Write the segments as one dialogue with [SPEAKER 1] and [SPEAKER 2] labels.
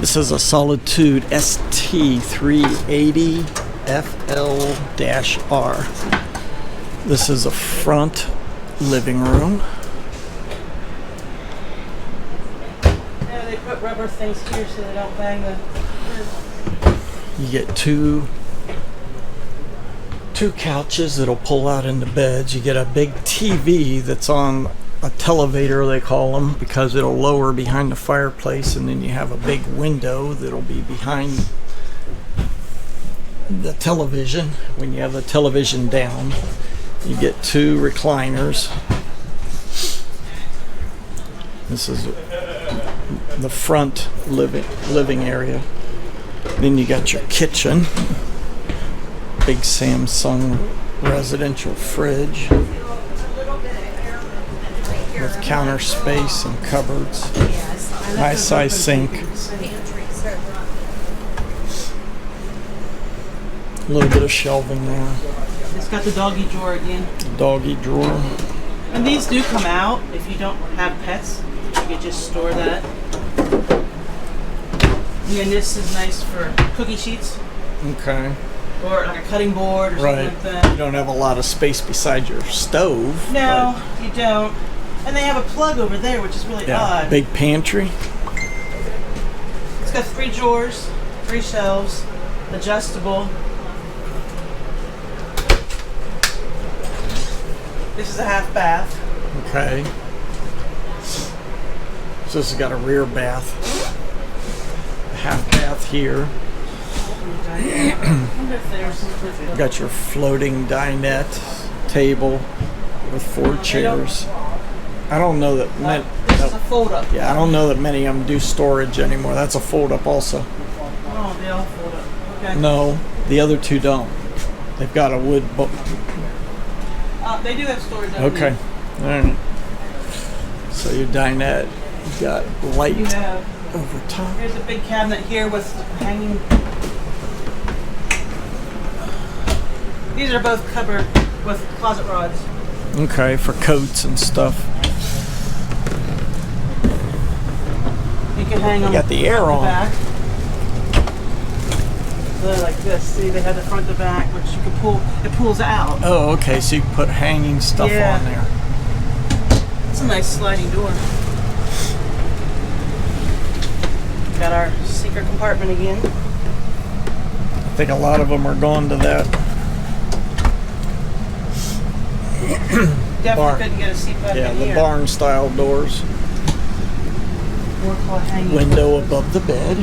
[SPEAKER 1] This is a Solitude ST380FL-R. This is a front living room.
[SPEAKER 2] Yeah, they put rubber things here so they don't bang the...
[SPEAKER 1] You get two couches that'll pull out into beds. You get a big TV that's on a televator, they call them, because it'll lower behind the fireplace, and then you have a big window that'll be behind the television. When you have the television down, you get two recliners. This is the front living area. Then you got your kitchen, big Samsung residential fridge with counter space and cupboards. Nice size sink. A little bit of shelving there.
[SPEAKER 2] It's got the doggy drawer again.
[SPEAKER 1] Doggy drawer.
[SPEAKER 2] And these do come out if you don't have pets. You could just store that. And this is nice for cookie sheets.
[SPEAKER 1] Okay.
[SPEAKER 2] Or like a cutting board or something like that.
[SPEAKER 1] You don't have a lot of space beside your stove.
[SPEAKER 2] No, you don't. And they have a plug over there, which is really odd.
[SPEAKER 1] Big pantry.
[SPEAKER 2] It's got 3 drawers, 3 shelves, adjustable. This is a half bath.
[SPEAKER 1] Okay. So this has got a rear bath. A half bath here. Got your floating dinette table with 4 chairs. I don't know that many.
[SPEAKER 2] This is a fold-up.
[SPEAKER 1] Yeah, I don't know that many of them do storage anymore. That's a fold-up also.
[SPEAKER 2] Oh, they all fold up. Okay.
[SPEAKER 1] No, the other 2 don't. They've got a wood.
[SPEAKER 2] They do have storage.
[SPEAKER 1] Okay. All right. So your dinette, you got light over top.
[SPEAKER 2] Here's a big cabinet here with hanging. These are both covered with closet rods.
[SPEAKER 1] Okay, for coats and stuff.
[SPEAKER 2] You can hang them.
[SPEAKER 1] You got the air on.
[SPEAKER 2] Back. They're like this. See, they have the front to back, which you can pull. It pulls out.
[SPEAKER 1] Oh, okay. So you can put hanging stuff on there.
[SPEAKER 2] It's a nice sliding door. Got our secret compartment again.
[SPEAKER 1] I think a lot of them are going to that.
[SPEAKER 2] Definitely couldn't get a seat back in here.
[SPEAKER 1] The barn style doors. Window above the bed.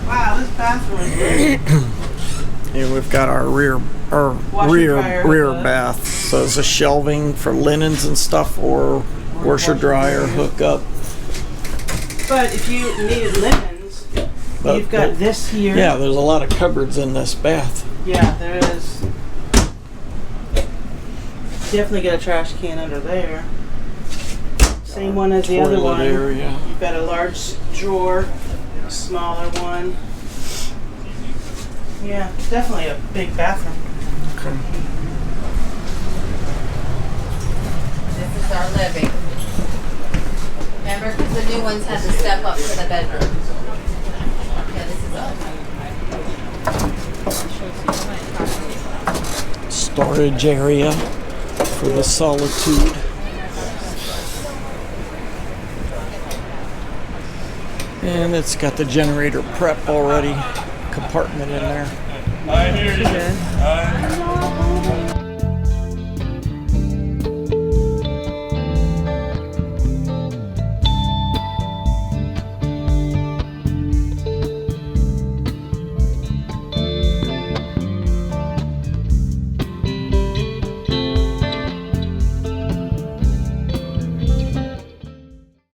[SPEAKER 2] Wow, this bathroom is great.
[SPEAKER 1] And we've got our rear bath. So it's a shelving for linens and stuff, or washer dryer hookup.
[SPEAKER 2] But if you needed linens, you've got this here.
[SPEAKER 1] Yeah, there's a lot of cupboards in this bath.
[SPEAKER 2] Yeah, there is. Definitely get a trash can under there. Same one as the other one.
[SPEAKER 1] Area.
[SPEAKER 2] You've got a large drawer, a smaller one. Yeah, definitely a big bathroom.
[SPEAKER 1] Okay.
[SPEAKER 3] This is our living. Remember, because the new ones had to step up to the bedroom. Yeah, this is
[SPEAKER 1] Storage area for the Solitude. And it's got the generator prep already, compartment in there.
[SPEAKER 4] I hear you.